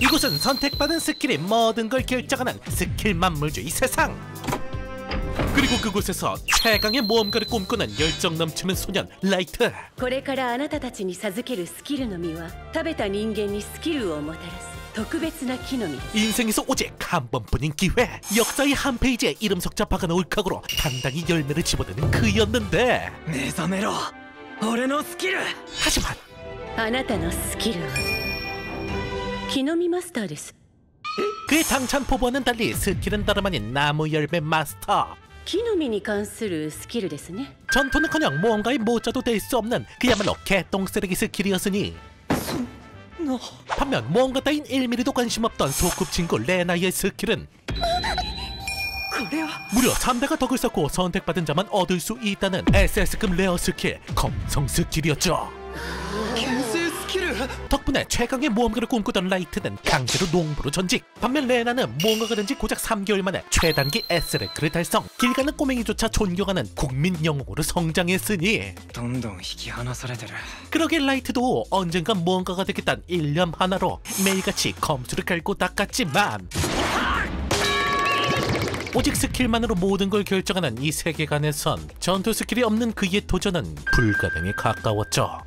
이곳은 선택받은 스킬이 모든 걸 결정하는 스킬 만물주의 세상. 그리고 그곳에서 최강의 모험가를 꿈꾸는 열정 넘치는 소년 라이트. これからあなたたちに授けるスキルの実は食べた人間にスキルをもたらす特別な木の実です。 인생에서 오직 한 번뿐인 기회. 역사의 한 페이지에 이름 석자 박아놓을 각오로 당당히 열매를 집어드는 그였는데 目覚めろ俺のスキル。 하지만 あなたのスキルは木の実マスターです。 그의 당찬 포부와는 달리 스킬은 다름 아닌 나무 열매 마스터. 木の実に関するスキルですね。 전투는커녕 모험가의 모자도 될 수 없는 그야말로 개똥 쓰레기 스킬이었으니 반면 모험가 따윈 1mm도 관심 없던 소꿉친구 레나의 스킬은 무려 3대가 덕을 쌓고 선택받은 자만 얻을 수 있다는 SS급 레어 스킬 검성 스킬이었죠. 덕분에 최강의 모험가를 꿈꾸던 라이트는 강제로 농부로 전직. 반면 레나는 모험가가 된 지 고작 3개월 만에 최단기 S랭크를 달성. 길 가는 꼬맹이조차 존경하는 국민 영웅으로 성장했으니 그러게 라이트도 언젠간 모험가가 되겠다는 일념 하나로 매일같이 검수를 갈고 닦았지만 오직 스킬만으로 모든 걸 결정하는 이 세계관에선 전투 스킬이 없는 그의 도전은 불가능에 가까웠죠.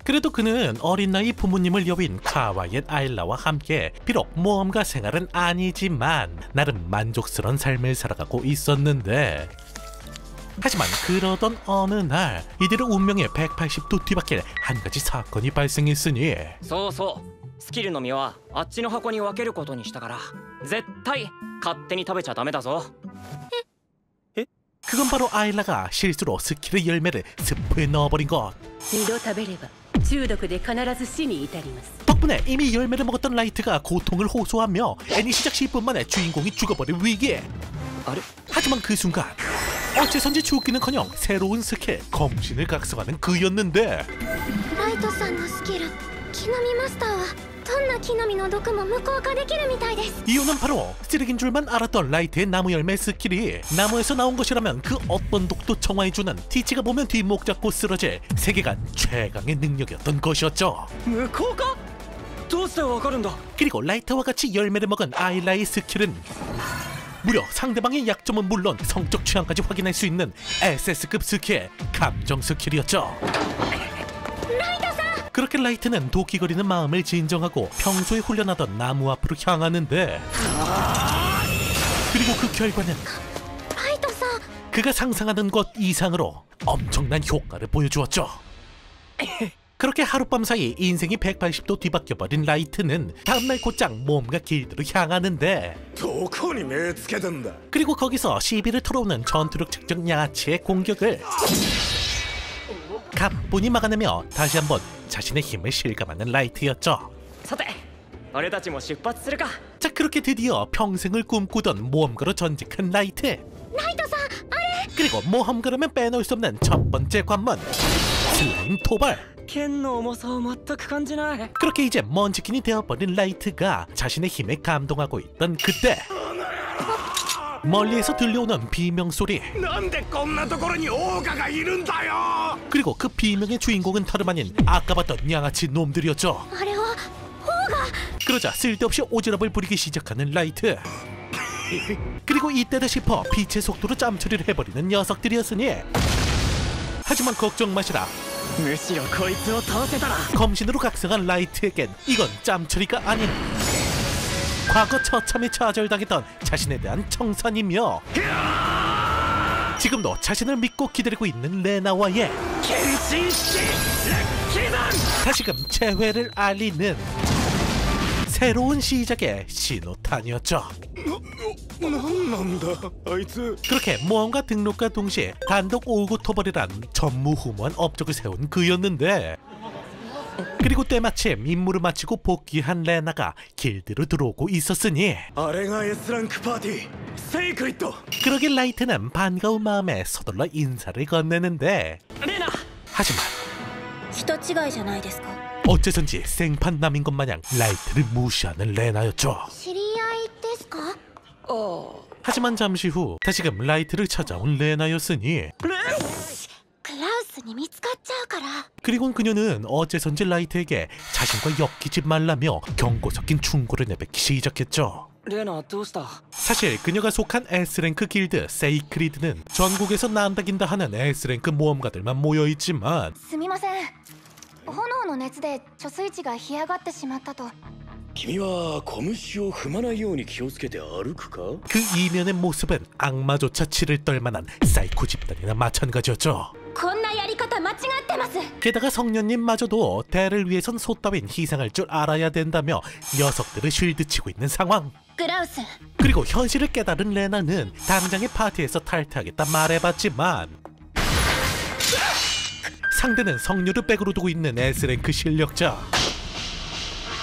그래도 그는 어린 나이 부모님을 여윈 카와이의 아일라와 함께 비록 모험가 생활은 아니지만 나름 만족스러운 삶을 살아가고 있었는데 하지만 그러던 어느 날 이들의 운명에 180도 뒤바뀔 한 가지 사건이 발생했으니 そうそうスキルの実はあっちの箱に分けることにしたから絶対勝手に食べちゃダメだぞ。 그건 바로 아일라가 실수로 스킬의 열매를 스프에 넣어버린 것. 2度食べれば中毒で必ず死に至ります。 덕분에 이미 열매를 먹었던 라이트가 고통을 호소하며 애니 시작 10분 만에 주인공이 죽어버릴 위기에. 하지만 그 순간 어째선지 죽기는커녕 새로운 스킬 검신을 각성하는 그였는데 ライトさんのスキル木の実マスターはどんな木の実の毒も無効化できるみたいです。 이유는 바로 쓰레기인 줄만 알았던 라이트의 나무 열매 스킬이 나무에서 나온 것이라면 그 어떤 독도 정화해주는 티치가 보면 뒷목 잡고 쓰러질 세계관 최강의 능력이었던 것이었죠. 無効化どうしてわかるんだ。 그리고 라이트와 같이 열매를 먹은 아일라의 스킬은 무려 상대방의 약점은 물론 성적 취향까지 확인할 수 있는 SS급 스킬 감정 스킬이었죠. 그렇게 라이트는 도끼거리는 마음을 진정하고 평소에 훈련하던 나무 앞으로 향하는데 그리고 그 결과는 그가 상상하던 것 이상으로 엄청난 효과를 보여주었죠. 그렇게 하룻밤 사이 인생이 180도 뒤바뀌어버린 라이트는 다음날 곧장 모험가 길드로 향하는데 그리고 거기서 시비를 털어오는 전투력 측정 야치의 공격을 가뿐히 막아내며 다시 한번 자신의 힘을 실감하는 라이트였죠. さて俺たちも出発するか。 자, 그렇게 드디어 평생을 꿈꾸던 모험가로 전직한 라이트. 그리고 모험가라면 빼놓을 수 없는 첫 번째 관문 슬라임 토벌. 剣の重さを全く感じない。 그렇게 이제 먼치킨이 되어버린 라이트가 자신의 힘에 감동하고 있던 그때 멀리에서 들려오는 비명소리. 그리고 그 비명의 주인공은 다름 아닌 아까 봤던 양아치 놈들이었죠. 그러자 쓸데없이 오지랖을 부리기 시작하는 라이트. 그리고 이때다 싶어 빛의 속도로 짬처리를 해버리는 녀석들이었으니 하지만 걱정 마시라. むしろこいつを倒せたら 검신으로 각성한 라이트에겐 이건 짬처리가 아닌 과거 처참히 좌절당했던 자신에 대한 청산이며 지금도 자신을 믿고 기다리고 있는 레나와의 다시금 재회를 알리는 새로운 시작의 신호탄이었죠. 그렇게 모험가 등록과 동시에 단독 오고 토벌이란 전무후무한 업적을 세운 그였는데 그리고 때마침 임무를 마치고 복귀한 레나가 길드로 들어오고 있었으니 그러게 라이트는 반가운 마음에 서둘러 인사를 건네는데 하지만 人違いじゃないですか。 어째선지 생판남인 것 마냥 라이트를 무시하는 레나였죠. 知り合いですか？ 하지만 잠시 후 다시금 라이트를 찾아온 레나였으니 クラウススに見つかっちゃうから。 그리곤 그녀는 어째선지 라이트에게 자신과 엮이지 말라며 경고 섞인 충고를 내뱉기 시작했죠. レナどうした？ 사실 그녀가 속한 S랭크 길드 세이크리드는 전국에서 난다긴다 하는 S랭크 모험가들만 모여있지만 すみません。炎の熱で貯水池が干上がってしまったと。君は小虫を踏まないように気をつけて歩くか? 그 이면의 모습은 악마조차 치를 떨만한 사이코 집단이나 마찬가지였죠. こんなやり方間違ってます。 게다가 성년님마저도 대를 위해선 소 따윈 희생할 줄 알아야 된다며 녀석들을 쉴드치고 있는 상황. グラウス。 그리고 현실을 깨달은 레나는 당장의 파티에서 탈퇴하겠다 말해봤지만 상대는 성녀를 백으로 두고 있는 S랭크 실력자.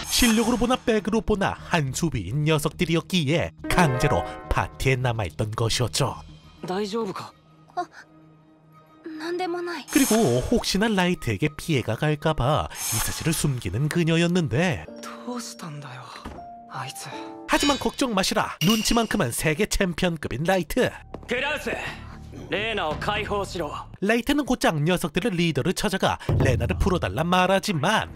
실력으로 보나 백으로 보나 한 수 위인 녀석들이었기에 강제로 파티에 남아있던 것이었죠. 大丈夫か？なんでもない。 그리고 혹시나 라이트에게 피해가 갈까봐 이 사실을 숨기는 그녀였는데 どうしたんだよあいつ。 하지만 걱정 마시라. 눈치만큼은 세계 챔피언급인 라이트. グラウス、レナを解放しろ。 라이트는 곧장 녀석들의 리더를 찾아가 레나를 풀어달라 말하지만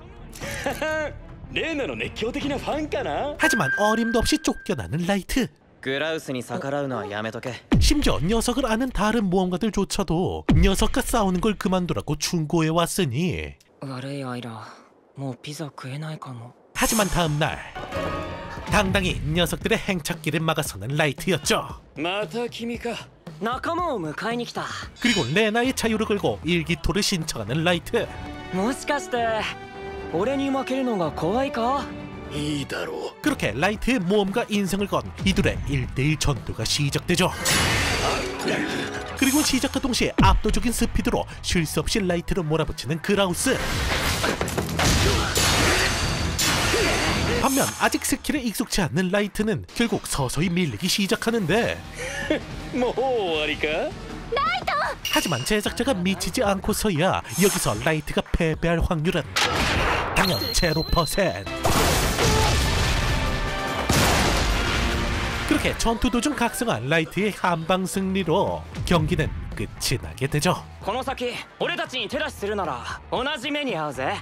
レーナの熱狂的なファンかな? 하지만 어림도 없이 쫓겨나는 라이트. グラウスに逆らうのはやめとけ。 심지어 녀석을 아는 다른 모험가들조차도 녀석과 싸우는 걸 그만두라고 충고해 왔으니 悪いアイラ、もうピザ食えないかも。 하지만 다음날 당당히 녀석들의 행착기를 막아서는 라이트였죠. また君か。仲間を迎えに来た。 그리고 레나의 자유를 걸고 일기토를 신청하는 라이트. もしかして俺に負けるのが怖いか？いいだろう。 그렇게 라이트의 모험가 인생을 건 이둘의 1대1 전투가 시작되죠. 그리고 시작과 동시에 압도적인 스피드로 쉴 수 없이 라이트를 몰아붙이는 그라우스. 반면 아직 스킬에 익숙치 않는 라이트는 결국 서서히 밀리기 시작하는데 もう終わりか? 하지만 제작자가 미치지 않고서야 여기서 라이트가 패배할 확률은 당연 0%. 그렇게 전투 도중 각성한 라이트의 한방 승리로 경기는 끝이 나게 되죠. この先俺たちに手出しするなら同じ目に遭うぜ。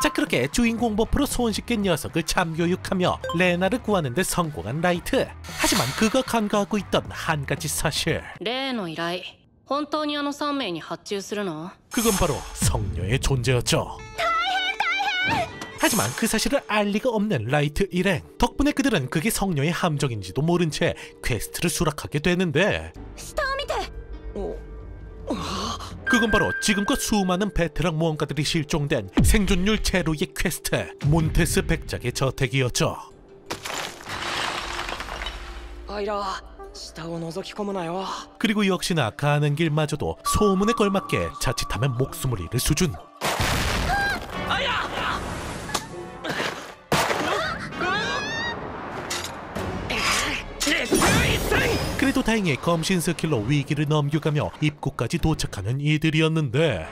자, 그렇게 주인공 버프로 손쉽게 녀석을 참교육하며 레나를 구하는 데 성공한 라이트. 하지만 그가 간과하고 있던 한 가지 사실. 例の依頼、本当にあの3名に発注するの？ 그건 바로 성녀의 존재였죠. 하지만 그 사실을 알 리가 없는 라이트 일행. 덕분에 그들은 그게 성녀의 함정인지도 모른 채 퀘스트를 수락하게 되는데 下を見て。 그건 바로 지금껏 수많은 베테랑 모험가들이 실종된 생존율 제로의 퀘스트 몬테스 백작의 저택이었죠. アイラ、下を覗き込むなよ。 그리고 역시나 가는 길마저도 소문에 걸맞게 자칫하면 목숨을 잃을 수준. 그래도 다행히 검신 스킬로 위기를 넘겨가며 입구까지 도착하는 이들이었는데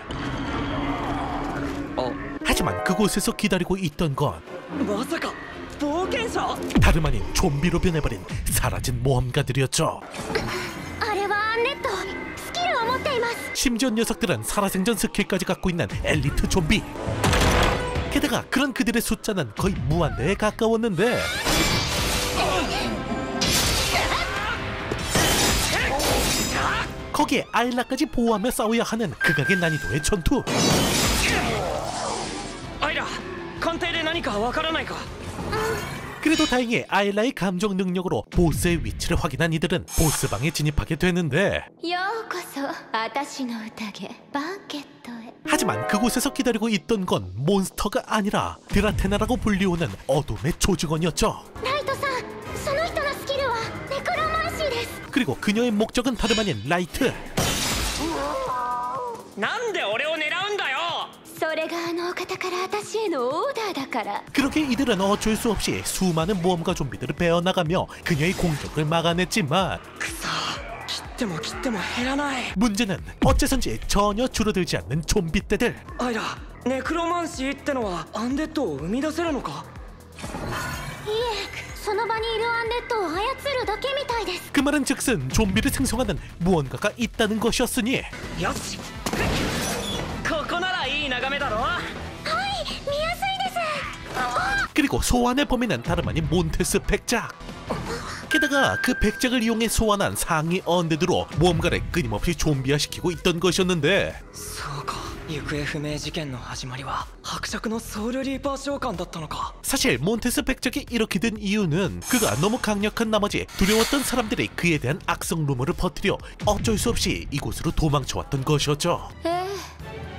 하지만 그곳에서 기다리고 있던 건 まさか冒険者？ 다름 아닌 좀비로 변해버린 사라진 모험가들이었죠. あれはアンネット。スキルを持っています。 심지어 녀석들은 살아생전 스킬까지 갖고 있는 엘리트 좀비. 게다가 그런 그들의 숫자는 거의 무한대에 가까웠는데 거기에 아일라까지 보호하며 싸워야 하는 극악의 난이도의 전투. アイラ、鑑定で何かわからないか？ 그래도 다행히 아일라의 감정 능력으로 보스의 위치를 확인한 이들은 보스방에 진입하게 되는데 ようこそ私の宴バンケットへ。 하지만 그곳에서 기다리고 있던 건 몬스터가 아니라 드라테나라고 불리우는 어둠의 조직원이었죠. ライトさん、その人のスキルはネクロマンシーです。 그리고 그녀의 목적은 다름 아닌 라이트. なんで俺を狙うんだよ？それがあのお方から私へのオーダーだから。 그렇게 이들은 어쩔 수 없이 수많은 모험가 좀비들을 베어나가며 그녀의 공격을 막아냈지만 切っても切っても減らない。 문제는 어째선지 전혀 줄어들지 않는 좀비떼들. アイラ、ネクロマンシーってのはアンデッドを生み出せるのか？いえ、その場にいるアンデッドを操るだけみたいです。 그 말은 즉슨 좀비를 생성하는 무언가가 있다는 것이었으니 よし。眺めだろ。 그리고 소환의 범인은 다름 아닌 몬테스 백작. 게다가 그 백작을 이용해 소환한 상위 언데드로 모험가를 끊임없이 좀비화시키고 있던 것이었는데, そうか、行方不明事件の始まりは伯爵のソウルリーパー召喚だったのか。 사실 몬테스 백작이 이렇게 된 이유는 그가 너무 강력한 나머지 두려웠던 사람들이 그에 대한 악성 루머를 퍼뜨려 어쩔 수 없이 이곳으로 도망쳐왔던 것이었죠.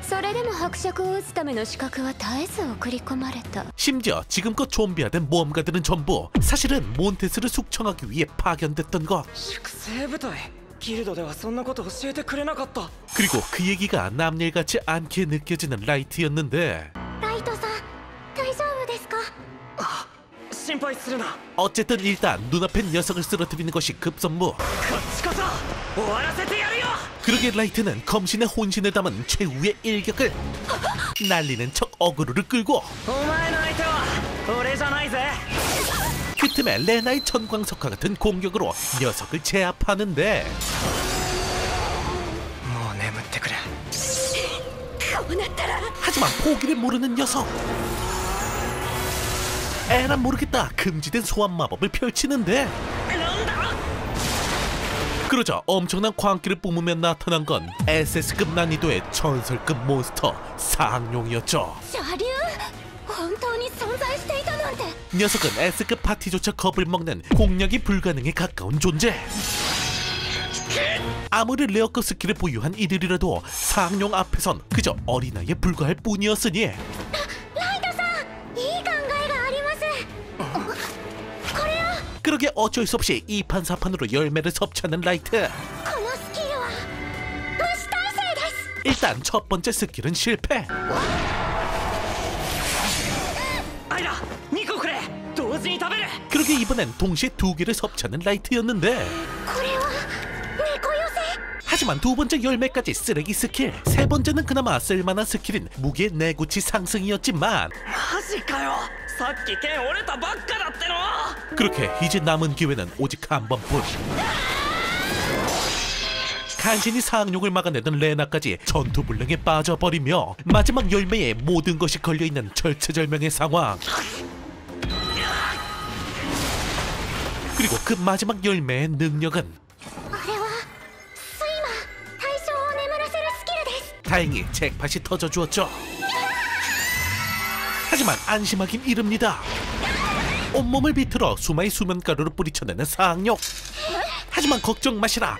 それでも伯爵を撃つための資格は絶えず送り込まれた。 심지어 지금껏 좀비화된 모험가들은 전부 사실은 몬테스를 숙청하기 위해 파견됐던 것. 粛清部隊、ギルドではそんなこと教えてくれなかった。 그리고 그 얘기가 남일 같지 않게 느껴지는 라이트였는데, ライトさん、大丈夫ですか？心配するな。 어쨌든 일단 눈앞엔 녀석을 쓰러뜨리는 것이 급선무. こっちこそ終わらせてやるよ。 그러게 라이트는 검신의 혼신을 담은 최후의 일격을 날리는 척 어그로를 끌고, お前の相手は俺じゃないぜ。 그 틈에 레나의 천광석화 같은 공격으로 녀석을 제압하는데, もう眠ってくれ。 하지만 포기를 모르는 녀석. 에라 모르겠다 금지된 소환 마법을 펼치는데, なんだ。 그러자 엄청난 광기를 뿜으며 나타난 건 SS급 난이도의 전설급 몬스터 상룡이었죠. 車流？本当に存在していたなんて。 녀석은 S급 파티조차 겁을 먹는 공략이 불가능에 가까운 존재. 아무리 레어급 스킬을 보유한 이들이라도 상룡 앞에선 그저 어린아이에 불과할 뿐이었으니, ライトさん、いい考えがあります。これを。 그러게 어쩔 수 없이 2판4판으로 열매를 섭취하는 라이트. このスキルは無視耐性です。 일단 첫 번째 스킬은 실패. アイラ、2個くれ。同時に食べる。 그러게 이번엔 동시에 2개를 섭취하는 라이트였는데, これは猫寄せ。 하지만 두 번째 열매까지 쓰레기 스킬, 세 번째는 그나마 쓸만한 스킬인 무게 내구치 상승이었지만, マジかよ。さっき剣折れたばっかだっての。 그렇게 이제 남은 기회는 오직 한 번뿐. 간신히 상룡을 막아내던 레나까지 전투불능에 빠져버리며 마지막 열매에 모든 것이 걸려있는 절체절명의 상황. 그리고 그 마지막 열매의 능력은 あれは睡魔、対象を眠らせるスキルです。 다행히 잭팟이 터져주었죠. 하지만 안심하긴 이릅니다. 온몸을 비틀어 수마의 수면가루를 뿌리쳐내는 상룡. 하지만 걱정 마시라.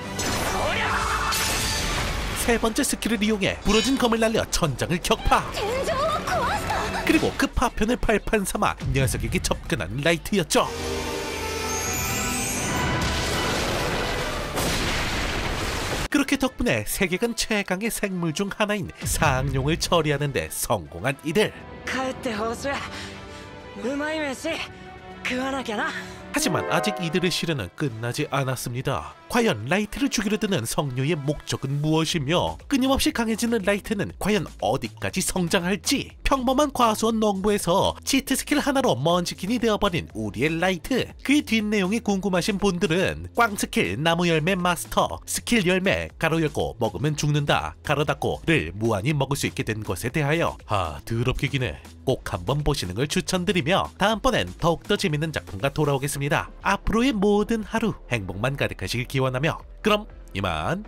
세 번째 스킬을 이용해 부러진 검을 날려 천장을 격파. 天井を壊した。 그리고 그 파편을 발판 삼아 녀석에게 접근한 라이트였죠. 그렇게 덕분에 세계관 최강의 생물 중 하나인 상룡을 처리하는 데 성공한 이들. 帰ってほしい。うまい飯食わなきゃな。 하지만 아직 이들의 시련은 끝나지 않았습니다. 과연 라이트를 죽이려 드는 성녀의 목적은 무엇이며 끊임없이 강해지는 라이트는 과연 어디까지 성장할지. 평범한 과수원 농부에서 치트 스킬 하나로 먼치킨이 되어버린 우리의 라이트. 그의 뒷내용이 궁금하신 분들은 꽝 스킬 나무 열매 마스터, 스킬 열매 가로 열고 먹으면 죽는다 가로 닫고를 무한히 먹을 수 있게 된 것에 대하여 더럽게 기네. 꼭 한번 보시는 걸 추천드리며 다음번엔 더욱더 재밌는 작품과 돌아오겠습니다. 앞으로의 모든 하루 행복만 가득하시길 기원하며 그럼 이만.